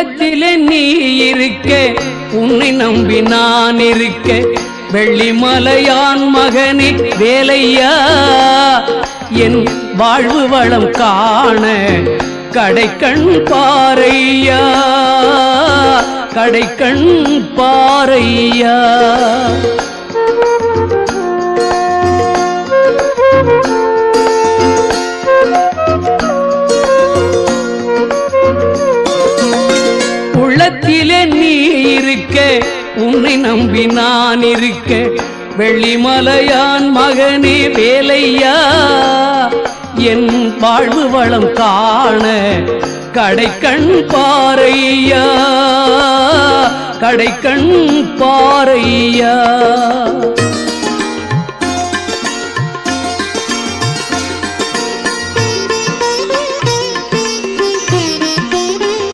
உள்ளத்திலே நீ இருக்க உன்னை நம்பி நான் இருக்க வெள்ளிமலையான் மகனே வேலையா என் வாழ்வு வளம் காண கடைக்கண் பாரையா கடைக்கண் பாரையா உள்ளத்திலே நீ இருக்க உன்னை நம்பி நான் இருக்க வெள்ளிமலையான் மகனே வேலையா என் வாழ்வு வளம் காண கடைக்கண் பாரையா கடைக்கண் பாரையா